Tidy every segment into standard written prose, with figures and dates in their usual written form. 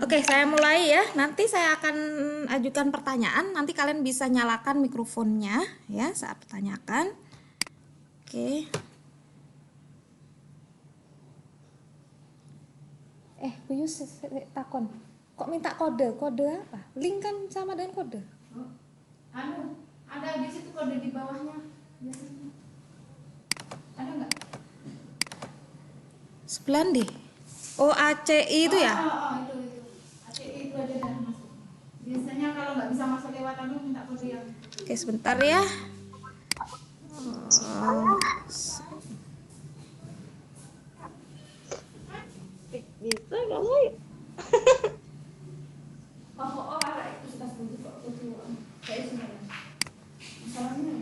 Oke, saya mulai ya. Nanti saya akan ajukan pertanyaan. Nanti kalian bisa nyalakan mikrofonnya ya saat pertanyakan. Oke. Kuyus takon. Kok minta kode? Kode apa? Link kan sama dengan kode. Ada di situ kode di bawahnya. Biasanya. Ada nggak? Sebelah deh. Oh, ACI itu ya? Itu. ACI itu aja dah masuk. Biasanya kalau nggak bisa masuk lewat minta kode yang. Oke, sebentar ya. Bisa kamu ya? Ada itu sudah sebut kok itu. Kayak sebenarnya. Masalahnya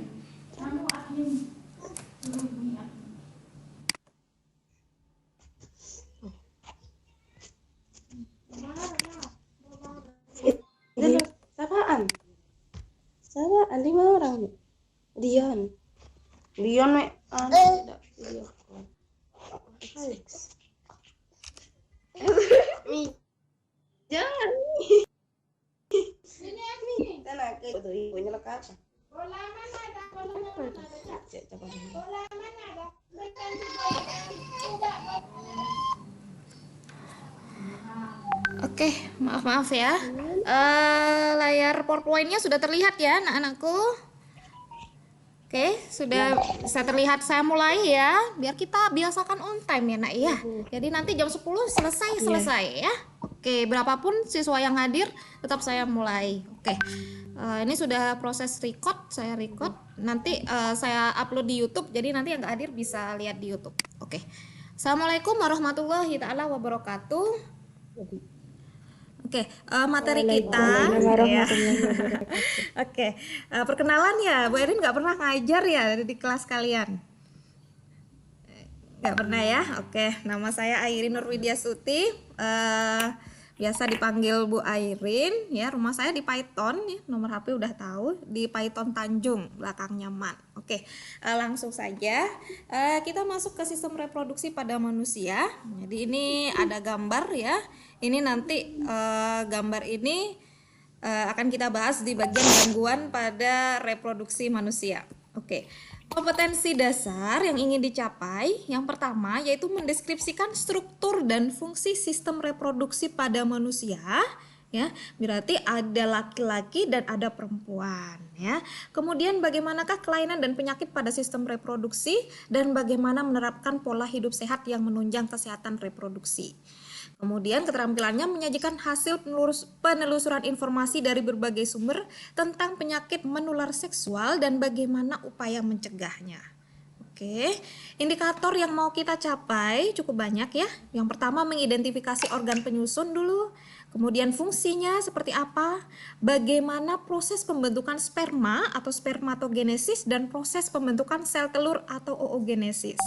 kamu admin. Sapaan? 5 orang. Dion mek tidak video call. Alex. Jangan nih. Ini tanah ke itu ibunya lengkap. Bola mana ada? Oke, maaf ya. Layar PowerPoint-nya sudah terlihat ya, anak-anakku. Oke, sudah bisa terlihat. Saya mulai ya, biar kita biasakan on time ya, Nak ya. Jadi nanti jam 10 selesai ya. Oke, berapapun siswa yang hadir, tetap saya mulai. Oke. Ini sudah proses record, saya record. Nanti saya upload di YouTube, jadi nanti yang nggak hadir bisa lihat di YouTube. Oke. Assalamualaikum warahmatullahi taala wabarakatuh. Oke, materi kita ya. Oke, perkenalan ya, Bu Erin nggak pernah ngajar ya di kelas kalian? Nggak pernah ya? Oke, nama saya Airin Nurwidya Suti, biasa dipanggil Bu Airin ya. Rumah saya di Paiton ya, nomor HP udah tahu, di Paiton Tanjung, belakangnya Man. Oke, langsung saja kita masuk ke sistem reproduksi pada manusia. Jadi ini ada gambar ya. Ini nanti gambar ini akan kita bahas di bagian gangguan pada reproduksi manusia. Oke. Kompetensi dasar yang ingin dicapai yang pertama yaitu mendeskripsikan struktur dan fungsi sistem reproduksi pada manusia ya, berarti ada laki-laki dan ada perempuan ya. Kemudian bagaimanakah kelainan dan penyakit pada sistem reproduksi dan bagaimana menerapkan pola hidup sehat yang menunjang kesehatan reproduksi. Kemudian keterampilannya menyajikan hasil penelusuran informasi dari berbagai sumber tentang penyakit menular seksual dan bagaimana upaya mencegahnya. Oke, indikator yang mau kita capai cukup banyak ya. Yang pertama mengidentifikasi organ penyusun dulu, kemudian fungsinya seperti apa, bagaimana proses pembentukan sperma atau spermatogenesis dan proses pembentukan sel telur atau oogenesis.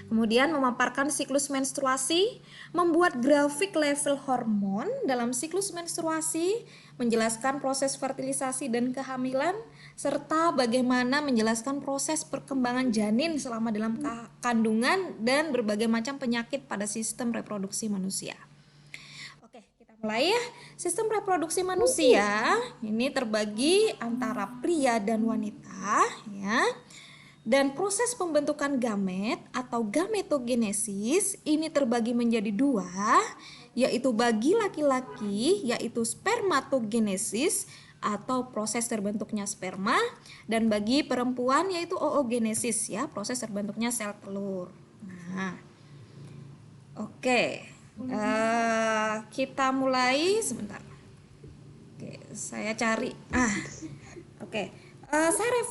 Kemudian memaparkan siklus menstruasi, membuat grafik level hormon dalam siklus menstruasi, menjelaskan proses fertilisasi dan kehamilan, serta bagaimana menjelaskan proses perkembangan janin selama dalam kandungan dan berbagai macam penyakit pada sistem reproduksi manusia. Oke, kita mulai ya. Sistem reproduksi manusia ini terbagi antara pria dan wanita ya. Dan proses pembentukan gamet atau gametogenesis ini terbagi menjadi dua, yaitu bagi laki-laki yaitu spermatogenesis atau proses terbentuknya sperma, dan bagi perempuan yaitu oogenesis ya, proses terbentuknya sel telur. Nah, oke, kita mulai sebentar. Oke, saya cari. Oke. Saya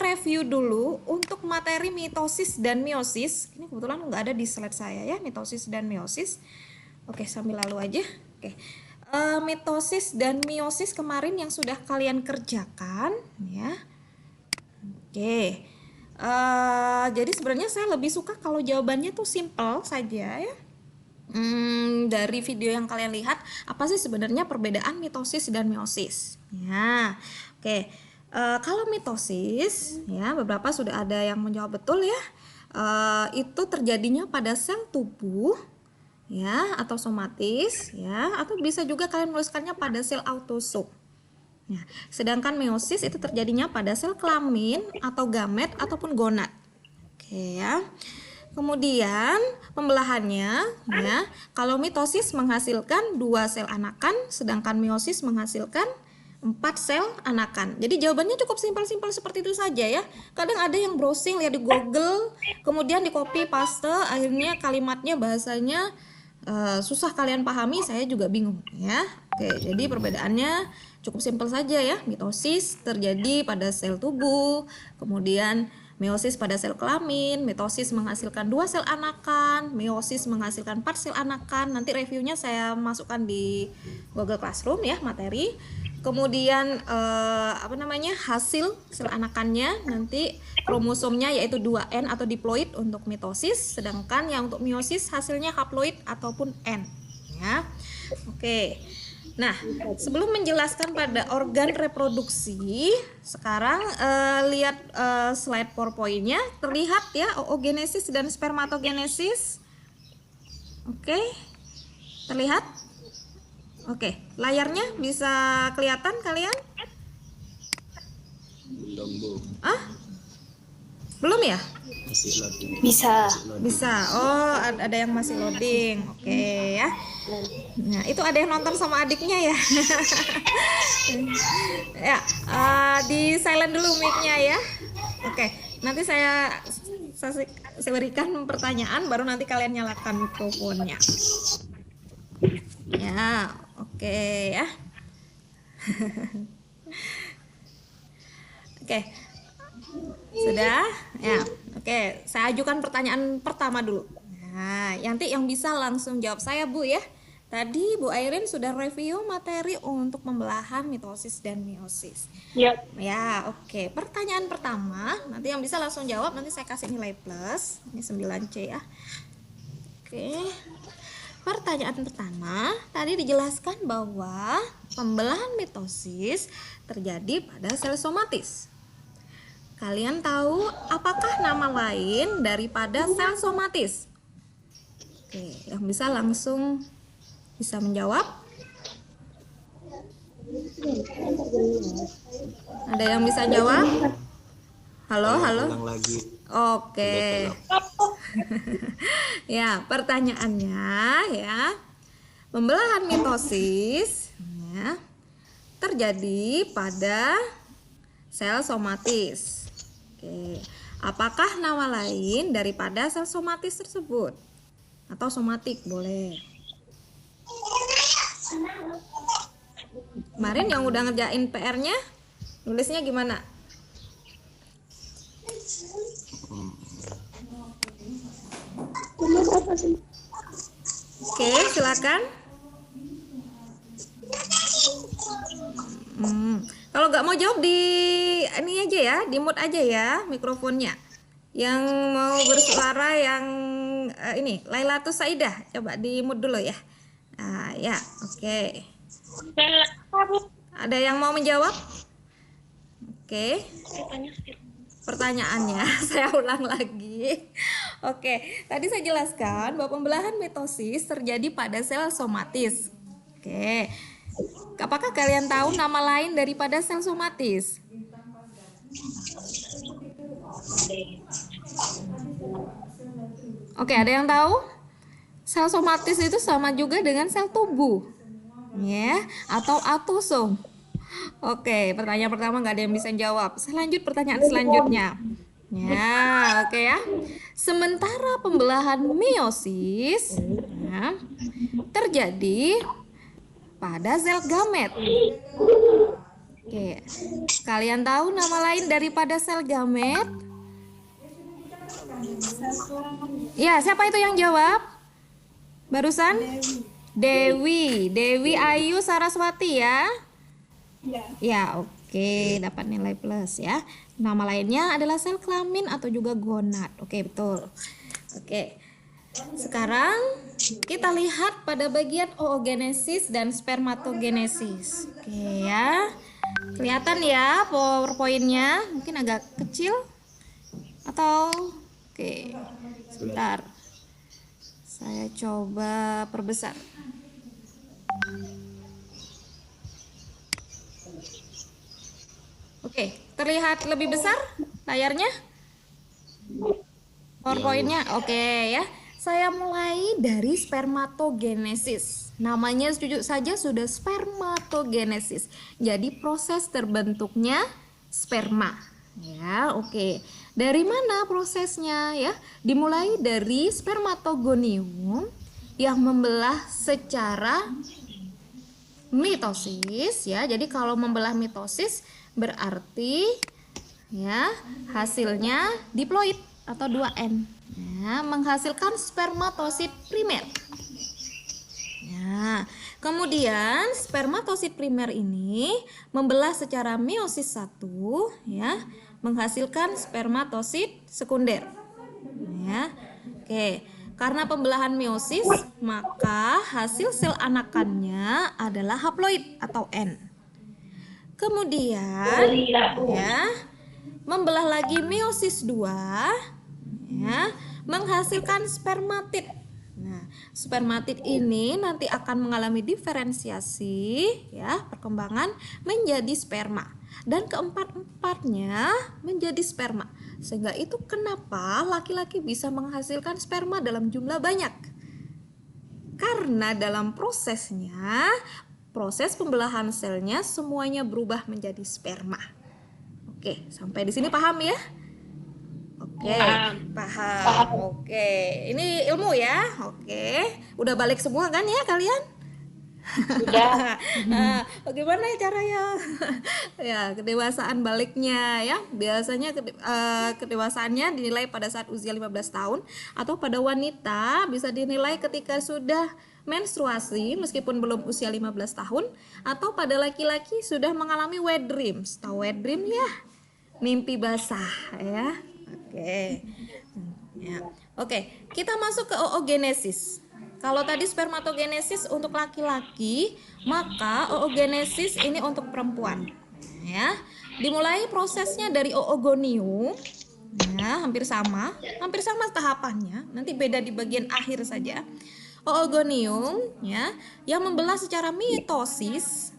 review dulu untuk materi mitosis dan meiosis. Ini kebetulan nggak ada di slide saya ya, mitosis dan meiosis. Oke, sambil lalu aja. Oke, mitosis dan meiosis kemarin yang sudah kalian kerjakan ya. Oke, jadi sebenarnya saya lebih suka kalau jawabannya tuh simple saja ya. Dari video yang kalian lihat, apa sih sebenarnya perbedaan mitosis dan meiosis? Ya, oke. Kalau mitosis, ya beberapa sudah ada yang menjawab betul ya. Itu terjadinya pada sel tubuh, ya, atau somatis ya, atau bisa juga kalian menuliskannya pada sel autosom. Nah, sedangkan meiosis itu terjadinya pada sel kelamin atau gamet ataupun gonad. Oke ya. Kemudian pembelahannya ya, kalau mitosis menghasilkan 2 sel anakan, sedangkan meiosis menghasilkan 4 sel anakan. Jadi jawabannya cukup simpel-simpel seperti itu saja ya. Kadang ada yang browsing lihat di Google, kemudian di copy paste, akhirnya kalimatnya bahasanya susah kalian pahami, saya juga bingung ya. Oke, jadi perbedaannya cukup simpel saja ya. Mitosis terjadi pada sel tubuh, kemudian meiosis pada sel kelamin. Mitosis menghasilkan 2 sel anakan, meiosis menghasilkan 4 sel anakan. Nanti reviewnya saya masukkan di Google Classroom ya, materi. Kemudian hasil sel anakannya nanti kromosomnya yaitu 2N atau diploid untuk mitosis, sedangkan yang untuk meiosis hasilnya haploid ataupun N ya. Oke. Nah, sebelum menjelaskan pada organ reproduksi, sekarang lihat slide PowerPoint-nya, terlihat ya oogenesis dan spermatogenesis. Oke. Terlihat? Oke, layarnya bisa kelihatan kalian? Belum, Bu. Belum ya? Masih loading. Bisa. Bisa. Oh, ada yang masih loading. Oke ya. Nah, itu ada yang nonton sama adiknya ya. Ya, di silent dulu mic-nya ya. Oke, nanti saya berikan pertanyaan, baru nanti kalian nyalakan mikrofonnya. Ya, oke ya. Oke. Sudah? Ya. Oke, saya ajukan pertanyaan pertama dulu. Nah, nanti yang bisa langsung jawab saya, Bu ya. Tadi Bu Airin sudah review materi untuk pembelahan mitosis dan meiosis. Ya. Ya, oke. Pertanyaan pertama, nanti yang bisa langsung jawab nanti saya kasih nilai plus. Ini 9C ya. Oke. Pertanyaan pertama, tadi dijelaskan bahwa pembelahan mitosis terjadi pada sel somatis. Kalian tahu apakah nama lain daripada sel somatis? Oke, yang bisa langsung bisa menjawab? Ada yang bisa jawab? Halo, halo. Ulang lagi. Oke. Ya, pertanyaannya ya. Pembelahan mitosis ya, terjadi pada sel somatis. Oke. Apakah nama lain daripada sel somatis tersebut? Atau somatik boleh. Kemarin yang udah ngerjain PR-nya, nulisnya gimana? Oke, silakan. Kalau nggak mau jawab di ini aja ya, di mute aja ya mikrofonnya. Yang mau bersuara yang ini Lailatus Saidah, coba di mute dulu ya. Nah, ya, oke. Ada yang mau menjawab? Oke. Pertanyaannya saya ulang lagi. Oke, tadi saya jelaskan bahwa pembelahan mitosis terjadi pada sel somatis. Oke. Apakah kalian tahu nama lain daripada sel somatis? Oke, ada yang tahu? Sel somatis itu sama juga dengan sel tubuh. Ya, atau autosom. Oke, pertanyaan pertama nggak ada yang bisa jawab. Saya lanjut pertanyaan selanjutnya. Ya, oke ya. Sementara pembelahan meiosis ya, terjadi pada sel gamet. Oke, kalian tahu nama lain daripada sel gamet? Ya, siapa itu yang jawab? Barusan? Dewi Ayu Saraswati ya. Ya, oke, dapat nilai plus ya. Nama lainnya adalah sel kelamin atau juga gonad. Oke, betul. Oke. Sekarang kita lihat pada bagian oogenesis dan spermatogenesis. Oke ya. Kelihatan ya PowerPoint-nya? Mungkin agak kecil atau oke. Sebentar. Saya coba perbesar. Oke, terlihat lebih besar layarnya? PowerPoint-nya? Oke ya. Saya mulai dari spermatogenesis. Namanya jujur saja sudah spermatogenesis. Jadi proses terbentuknya sperma. Ya, oke. Dari mana prosesnya ya? Dimulai dari spermatogonium yang membelah secara mitosis ya. Jadi kalau membelah mitosis berarti ya hasilnya diploid atau 2N. Ya, menghasilkan spermatosit primer. Ya, kemudian spermatosit primer ini membelah secara meiosis 1 ya, menghasilkan spermatosit sekunder. Ya. Oke, karena pembelahan meiosis, maka hasil sel anakannya adalah haploid atau N. Kemudian ya, membelah lagi meiosis 2 ya, menghasilkan spermatid. Nah, spermatid ini nanti akan mengalami diferensiasi ya, perkembangan menjadi sperma, dan keempat-empatnya menjadi sperma. Sehingga itu kenapa laki-laki bisa menghasilkan sperma dalam jumlah banyak. Karena dalam prosesnya, proses pembelahan selnya semuanya berubah menjadi sperma. Oke, sampai di sini paham ya? Oke, paham. Oke, ini ilmu ya. Oke, udah balik semua kan ya kalian? Sudah. Nah, bagaimana ya caranya? Ya, kedewasaan baliknya ya. Biasanya kedewasaannya dinilai pada saat usia 15 tahun atau pada wanita bisa dinilai ketika sudah menstruasi meskipun belum usia 15 tahun, atau pada laki-laki sudah mengalami wet dreams. Tahu wet dream ya? Mimpi basah ya. Oke. Ya. Oke, kita masuk ke oogenesis. Kalau tadi spermatogenesis untuk laki-laki, maka oogenesis ini untuk perempuan. Ya. Dimulai prosesnya dari oogonium. Ya, hampir sama tahapannya. Nanti beda di bagian akhir saja. Oogonium ya, yang membelah secara mitosis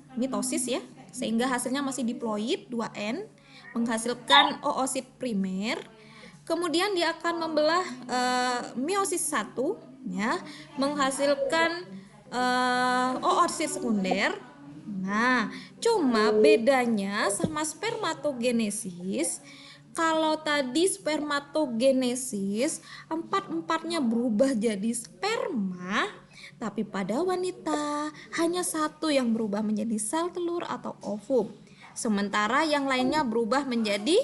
ya, sehingga hasilnya masih diploid 2N, menghasilkan oosit primer. Kemudian dia akan membelah meiosis 1 ya, menghasilkan oosit sekunder. Nah, cuma bedanya sama spermatogenesis, kalau tadi spermatogenesis empat-empatnya berubah jadi sperma, tapi pada wanita hanya satu yang berubah menjadi sel telur atau ovum. Sementara yang lainnya berubah menjadi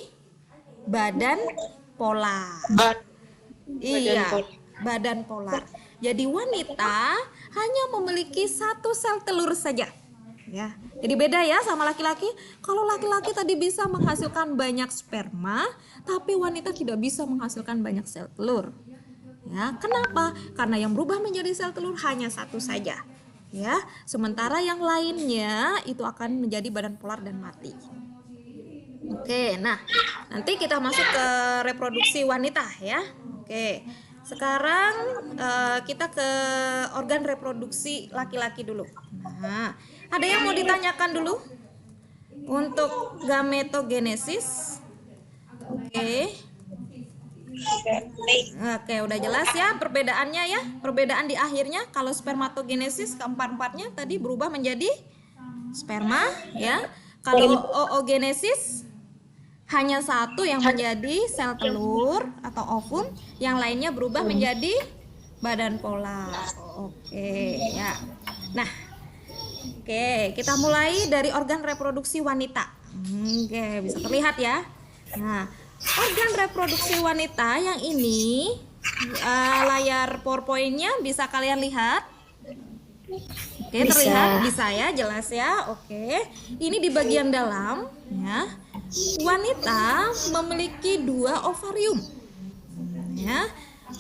badan polar. Badan polar. Jadi wanita hanya memiliki satu sel telur saja. Ya, jadi beda ya sama laki-laki. Kalau laki-laki tadi bisa menghasilkan banyak sperma, tapi wanita tidak bisa menghasilkan banyak sel telur. Ya, kenapa? Karena yang berubah menjadi sel telur hanya satu saja. Ya, sementara yang lainnya itu akan menjadi badan polar dan mati. Oke, nah nanti kita masuk ke reproduksi wanita ya. Oke, sekarang kita ke organ reproduksi laki-laki dulu. Nah, ada yang mau ditanyakan dulu untuk gametogenesis? Oke. Oke, udah jelas ya perbedaannya ya. Perbedaan di akhirnya, kalau spermatogenesis keempat-empatnya tadi berubah menjadi sperma ya. Kalau oogenesis hanya satu yang menjadi sel telur atau ovum, yang lainnya berubah menjadi badan polar. Oke ya. Nah, oke, kita mulai dari organ reproduksi wanita. Oke, bisa terlihat ya. Nah, organ reproduksi wanita yang ini layar PowerPoint-nya bisa kalian lihat. Oke, terlihat, bisa ya, jelas ya. Oke, ini di bagian dalam ya. Wanita memiliki 2 ovarium ya,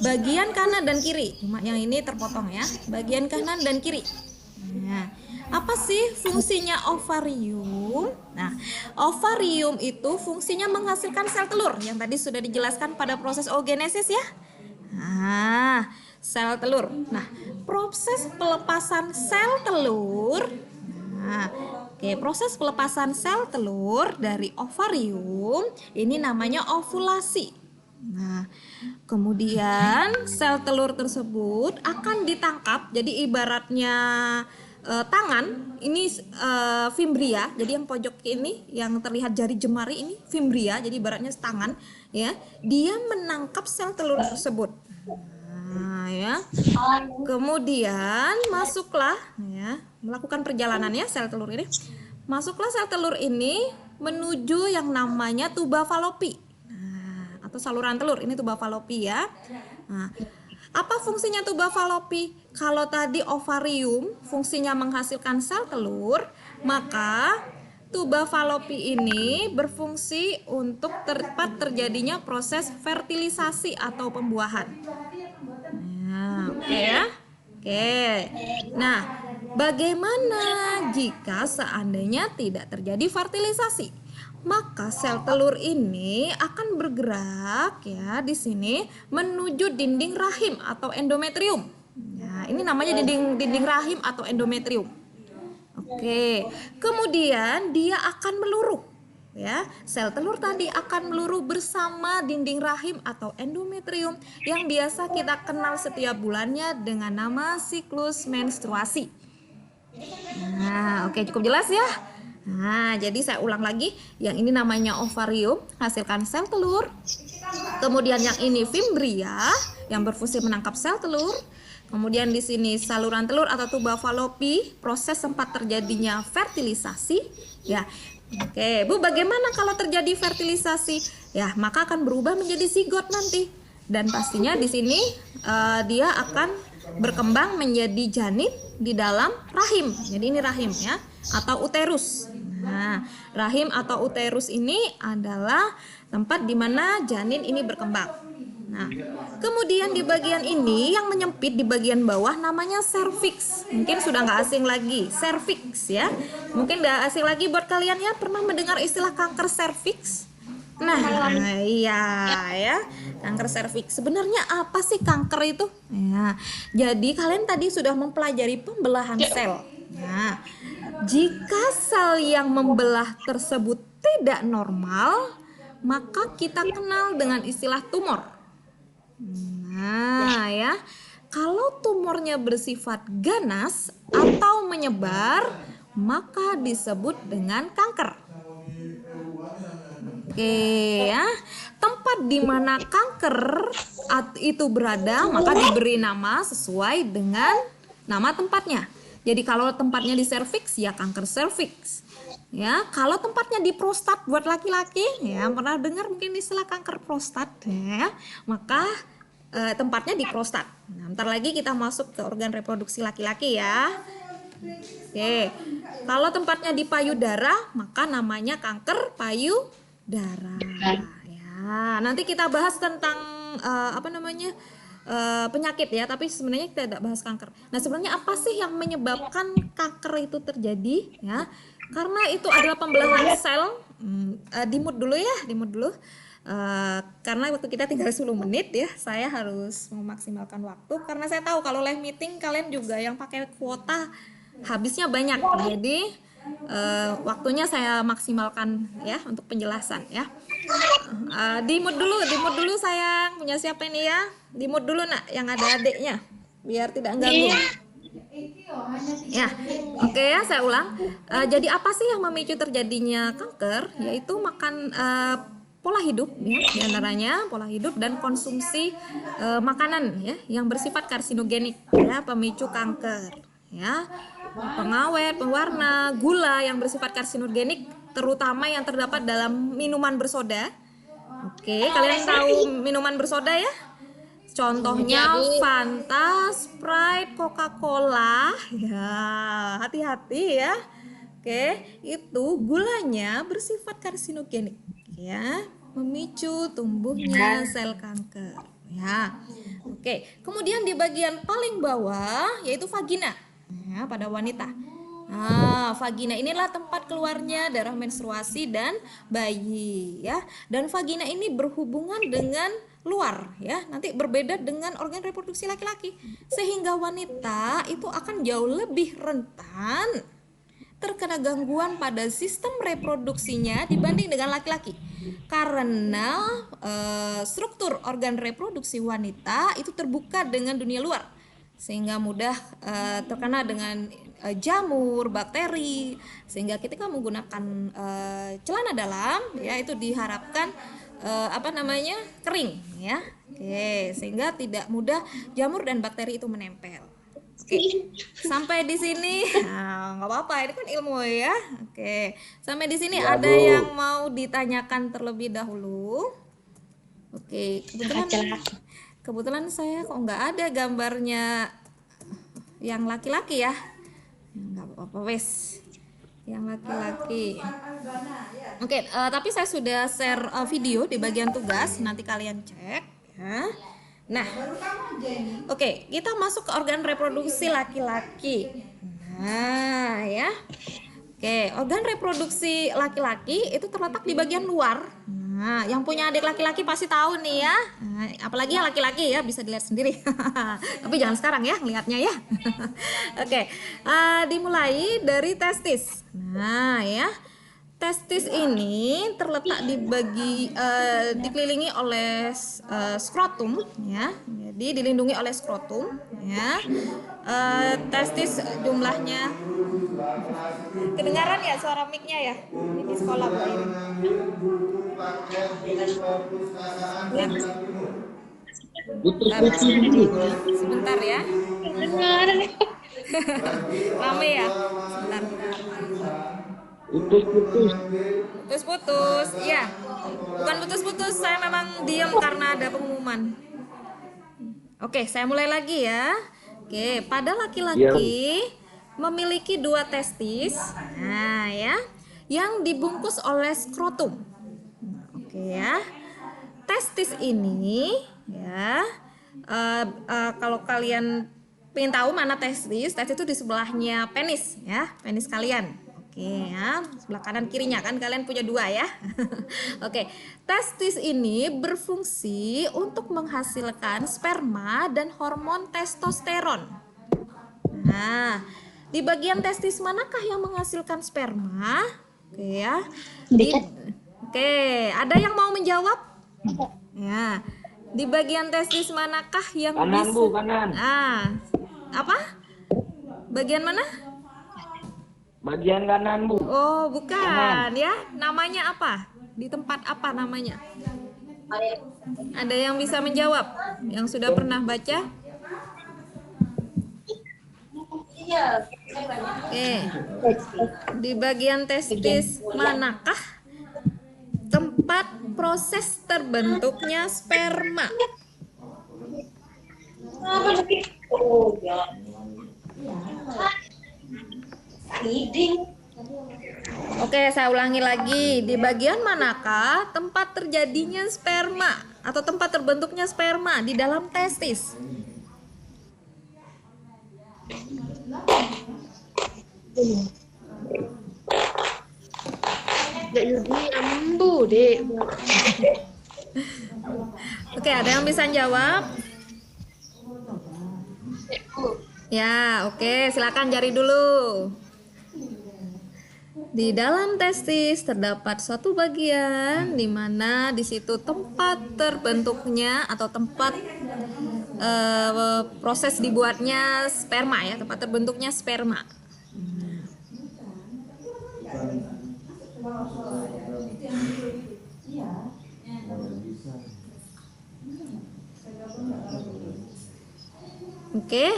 bagian kanan dan kiri. Cuma yang ini terpotong ya, bagian kanan dan kiri. Nah, apa sih fungsinya ovarium? Nah, ovarium itu fungsinya menghasilkan sel telur yang tadi sudah dijelaskan pada proses oogenesis ya. Nah, sel telur. Nah, proses pelepasan sel telur. Nah, proses pelepasan sel telur dari ovarium ini namanya ovulasi. Nah, kemudian sel telur tersebut akan ditangkap. Jadi ibaratnya tangan ini fimbria. Jadi yang pojok ini yang terlihat jari jemari ini fimbria. Jadi ibaratnya tangan, ya. Dia menangkap sel telur tersebut. Nah, ya. Kemudian masuklah, ya, melakukan perjalanannya sel telur ini. Masuklah sel telur ini menuju yang namanya tuba falopi. Nah, atau saluran telur. Ini tuba falopi, ya. Nah, apa fungsinya tuba falopi? Kalau tadi ovarium fungsinya menghasilkan sel telur, maka tuba falopi ini berfungsi untuk tempat terjadinya proses fertilisasi atau pembuahan. Nah, oke ya. Oke. Nah, bagaimana jika seandainya tidak terjadi fertilisasi? Maka sel telur ini akan bergerak, ya, di sini menuju dinding rahim atau endometrium. Nah, ini namanya dinding rahim atau endometrium. Oke. Kemudian dia akan meluruh. Ya, sel telur tadi akan meluruh bersama dinding rahim atau endometrium yang biasa kita kenal setiap bulannya dengan nama siklus menstruasi. Nah, oke, cukup jelas ya. Nah, jadi saya ulang lagi, yang ini namanya ovarium, hasilkan sel telur. Kemudian yang ini fimbria, yang berfungsi menangkap sel telur. Kemudian di sini saluran telur atau tuba falopi, proses tempat terjadinya fertilisasi, ya. Oke, Bu, bagaimana kalau terjadi fertilisasi? Ya, maka akan berubah menjadi zigot nanti. Dan pastinya di sini dia akan berkembang menjadi janin di dalam rahim. Jadi ini rahim, ya, atau uterus. Nah, rahim atau uterus ini adalah tempat di mana janin ini berkembang. Nah, kemudian di bagian ini yang menyempit di bagian bawah namanya serviks. Mungkin sudah nggak asing lagi, serviks, ya. Mungkin nggak asing lagi buat kalian, ya. Pernah mendengar istilah kanker serviks? Nah, iya, ya, kanker serviks. Sebenarnya apa sih kanker itu? Ya, jadi kalian tadi sudah mempelajari pembelahan sel. Nah, jika sel yang membelah tersebut tidak normal, maka kita kenal dengan istilah tumor. Nah, ya, kalau tumornya bersifat ganas atau menyebar, maka disebut dengan kanker. Oke, ya, tempat di mana kanker itu berada maka diberi nama sesuai dengan nama tempatnya. Jadi kalau tempatnya di serviks, ya kanker serviks. Ya, kalau tempatnya di prostat buat laki-laki, ya, pernah dengar mungkin istilah kanker prostat, ya, maka tempatnya di prostat. Nah, ntar lagi kita masuk ke organ reproduksi laki-laki, ya. Oke, kalau tempatnya di payudara, maka namanya kanker payudara. Ya, nanti kita bahas tentang penyakit, ya, tapi sebenarnya kita tidak bahas kanker. Nah, sebenarnya apa sih yang menyebabkan kanker itu terjadi, ya? Karena itu adalah pembelahan sel. Di-mute dulu, ya, di-mute dulu. Karena waktu kita tinggal 10 menit, ya, saya harus memaksimalkan waktu karena saya tahu kalau live meeting kalian juga yang pakai kuota habisnya banyak. Jadi waktunya saya maksimalkan, ya, untuk penjelasan, ya. Di-mute dulu sayang. Punya siapa ini, ya? Di-mute dulu, Nak, yang ada adiknya biar tidak ganggu. Ya, oke, ya, saya ulang. Jadi apa sih yang memicu terjadinya kanker? Yaitu makan pola hidup, ya, diantaranya pola hidup dan konsumsi makanan, ya, yang bersifat karsinogenik, ya, pemicu kanker, ya, pengawet, pewarna, gula yang bersifat karsinogenik, terutama yang terdapat dalam minuman bersoda. Oke, kalian tahu minuman bersoda, ya? Contohnya Fanta, Sprite, Coca-Cola, ya, hati-hati, ya. Oke, itu gulanya bersifat karsinogenik, ya, memicu tumbuhnya sel kanker, ya. Oke, kemudian di bagian paling bawah yaitu vagina, ya, pada wanita. Nah, vagina inilah tempat keluarnya darah menstruasi dan bayi, ya. Dan vagina ini berhubungan dengan luar ya, nanti berbeda dengan organ reproduksi laki-laki, sehingga wanita itu akan jauh lebih rentan terkena gangguan pada sistem reproduksinya dibanding dengan laki-laki, karena struktur organ reproduksi wanita itu terbuka dengan dunia luar, sehingga mudah terkena dengan jamur, bakteri, sehingga ketika menggunakan celana dalam ya itu diharapkan kering ya. Oke, sehingga tidak mudah jamur dan bakteri itu menempel. Oke, sampai di sini nggak apa-apa, ini kan ilmu ya. Oke, sampai di sini ada yang mau ditanyakan terlebih dahulu? Oke, kebetulan saya kok nggak ada gambarnya yang laki-laki ya. Nggak apa-apa wes, yang laki-laki. Oke, tapi saya sudah share video di bagian tugas, nanti kalian cek ya. Nah, oke, kita masuk ke organ reproduksi laki-laki. Nah, ya. Oke, organ reproduksi laki-laki itu terletak di bagian luar. Nah, yang punya adik laki-laki pasti tahu nih ya. Nah, apalagi yang laki-laki ya, bisa dilihat sendiri. Tapi jangan sekarang ya, lihatnya ya. Oke, dimulai dari testis. Nah, ya. Testis ini terletak dikelilingi oleh skrotum ya, jadi dilindungi oleh skrotum ya. Testis jumlahnya, kedengaran ya suara mic-nya ya di sekolah Bu ini. Ya. Sebentar ya. Rame ya. Sebentar. Putus-putus, ya. Bukan putus-putus, saya memang diam karena ada pengumuman. Oke, saya mulai lagi ya. Oke, pada laki-laki memiliki 2 testis, nah ya, yang dibungkus oleh skrotum. Oke ya, testis ini ya, kalau kalian pengen tahu mana testis itu di sebelahnya penis ya, penis kalian. Oke ya, sebelah kanan kirinya kan kalian punya 2 ya. Oke, testis ini berfungsi untuk menghasilkan sperma dan hormon testosteron. Nah, di bagian testis manakah yang menghasilkan sperma? Oke ya. Oke, ada yang mau menjawab? Ya. Di bagian testis manakah yang kanan, Bu, kanan. Apa? Bagian mana? Bagian kanan, Bu. Oh, bukan ya. Namanya apa? Di tempat apa namanya? Ada yang bisa menjawab? Yang sudah pernah baca? Oke. Di bagian testis manakah tempat proses terbentuknya sperma? Oke, saya ulangi lagi. Di bagian manakah tempat terjadinya sperma atau tempat terbentuknya sperma di dalam testis? Oke, ada yang bisa jawab? Ya, oke, silakan jari dulu. Di dalam testis terdapat suatu bagian di mana di situ tempat terbentuknya atau tempat proses dibuatnya sperma ya, tempat terbentuknya sperma. Oke.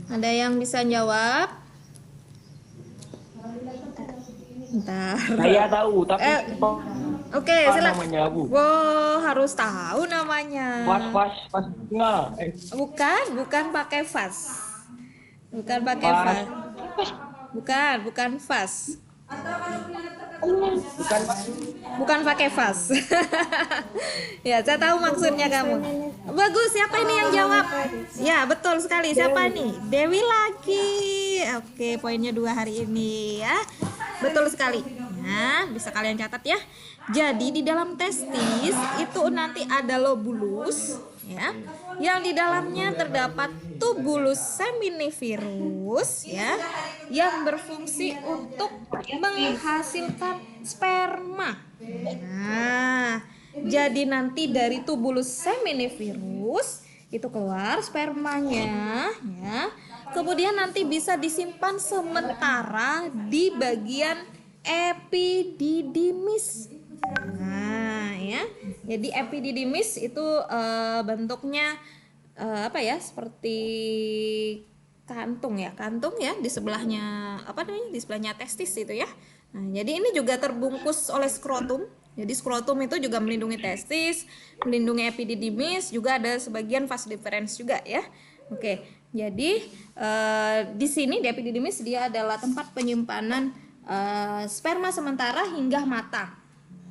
Ada yang bisa jawab? Bentar. Saya tahu, tapi Oke, silakan. namanya, Bu? Wow, harus tahu namanya. Pas enggak. Bukan pakai vas. Bukan pakai vas. Bukan vas. Bukan pakai vas. Ya, saya tahu maksudnya kamu. Bagus, siapa ini yang jawab? Ya, betul sekali. Siapa nih? Dewi lagi. Oke, poinnya 2 hari ini ya. Betul sekali. Nah, bisa kalian catat ya. Jadi di dalam testis itu nanti ada lobulus ya, yang di dalamnya terdapat tubulus seminiferus ya, yang berfungsi untuk menghasilkan sperma. Nah, jadi nanti dari tubulus seminiferus itu keluar spermanya ya. Kemudian nanti bisa disimpan sementara di bagian epididymis. Nah, ya. Jadi epididymis itu bentuknya apa ya? Seperti kantung ya, di sebelahnya apa namanya? Di sebelahnya testis itu ya. Nah, jadi ini juga terbungkus oleh skrotum. Jadi skrotum itu juga melindungi testis, melindungi epididymis, juga ada sebagian vas deferens juga ya. Oke, jadi di sini di epididymis dia adalah tempat penyimpanan sperma sementara hingga matang.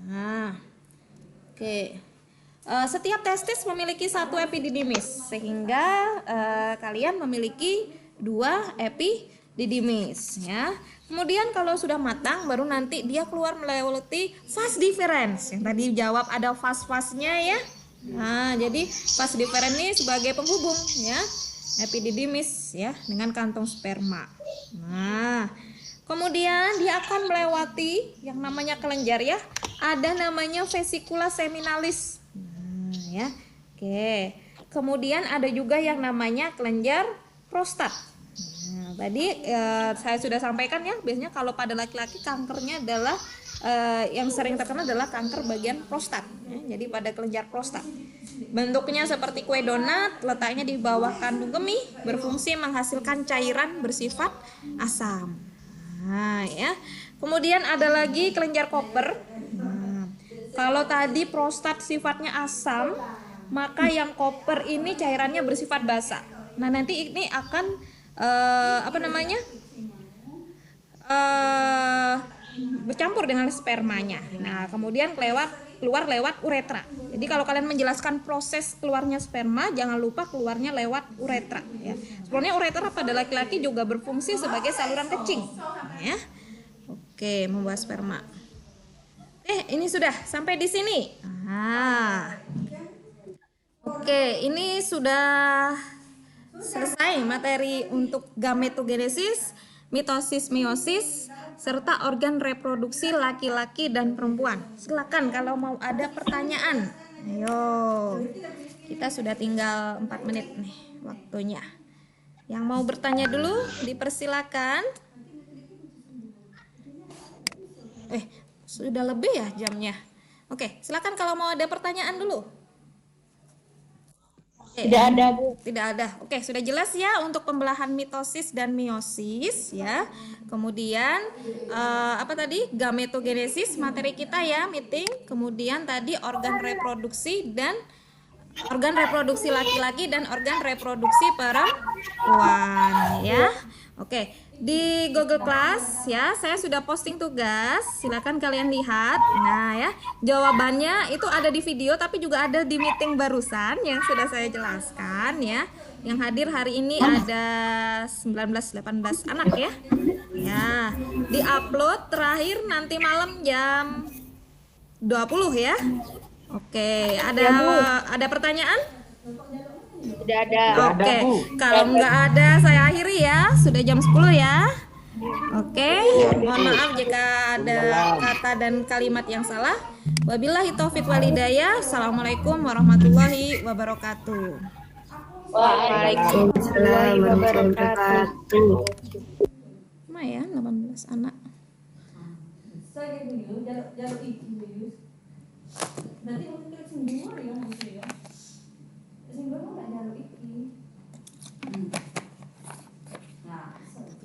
Nah, oke. Setiap testis memiliki satu epididymis, sehingga kalian memiliki 2 epididymis ya. Kemudian kalau sudah matang baru nanti dia keluar melewati vas deferens. Yang tadi jawab ada vas-vasnya ya. Nah, jadi vas deferens ini sebagai penghubung ya epididymis ya dengan kantong sperma. Nah, kemudian dia akan melewati yang namanya kelenjar ya. Ada namanya vesikula seminalis. Nah, ya. Oke. Kemudian ada juga yang namanya kelenjar prostat. Nah, tadi saya sudah sampaikan ya, biasanya kalau pada laki-laki kankernya adalah yang sering terkena adalah kanker bagian prostat ya. Jadi pada kelenjar prostat. Bentuknya seperti kue donat, letaknya di bawah kandung kemih, berfungsi menghasilkan cairan bersifat asam. Nah, ya. Kemudian ada lagi kelenjar Koper. Nah, kalau tadi prostat sifatnya asam, maka yang Koper ini cairannya bersifat basa. Nah, nanti ini akan bercampur dengan spermanya. Nah, kemudian keluar lewat uretra. Jadi kalau kalian menjelaskan proses keluarnya sperma, jangan lupa keluarnya lewat uretra ya. Sebenarnya uretra pada laki-laki juga berfungsi sebagai saluran kencing ya. Oke, membawa sperma. Ini sudah sampai di sini. Oke, ini sudah selesai materi untuk gametogenesis, mitosis, meiosis, serta organ reproduksi laki-laki dan perempuan. Silakan kalau mau ada pertanyaan. Ayo, kita sudah tinggal 4 menit nih waktunya. Yang mau bertanya dulu dipersilakan. Sudah lebih ya jamnya. Oke, silakan kalau mau ada pertanyaan dulu. Tidak ada, Bu. Tidak ada. Oke, sudah jelas ya untuk pembelahan mitosis dan meiosis ya. Kemudian apa tadi? Gametogenesis materi kita ya, meeting. Kemudian tadi organ reproduksi laki-laki dan organ reproduksi perempuan ya. Oke, di Google Class ya, saya sudah posting tugas. Silakan kalian lihat. Nah ya, jawabannya itu ada di video, tapi juga ada di meeting barusan yang sudah saya jelaskan ya. Yang hadir hari ini ada 19-18 anak ya. Ya, di-upload terakhir nanti malam jam 20 ya. Oke, ada pertanyaan? Tidak ada. Oke, kalau nggak ada saya akhiri ya. Sudah jam 10 ya. Oke, mohon maaf jika ada kata dan kalimat yang salah. Wabillahi taufiq walhidayah. Assalamualaikum warahmatullahi wabarakatuh. Waalaikumsalam warahmatullahi wabarakatuh. Lumayan 18 anak.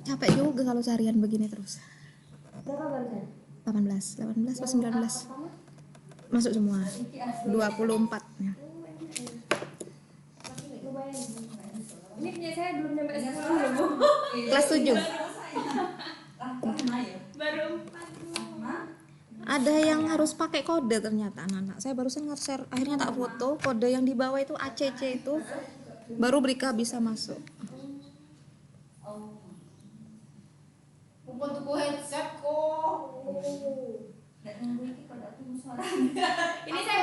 Capek juga kalau seharian begini terus. 18 atau 19 masuk semua 24 ya. Ini punya saya belum nyampe 10, Bu. Kelas 7 ada yang harus pakai kode ternyata anak-anak. Saya barusan nge-share, akhirnya tak foto kode yang di bawah itu ACC itu, baru Brika bisa masuk. Kok tuku headset kok. Nggak nunggu ini kalau nggak tunggu suara. Ini saya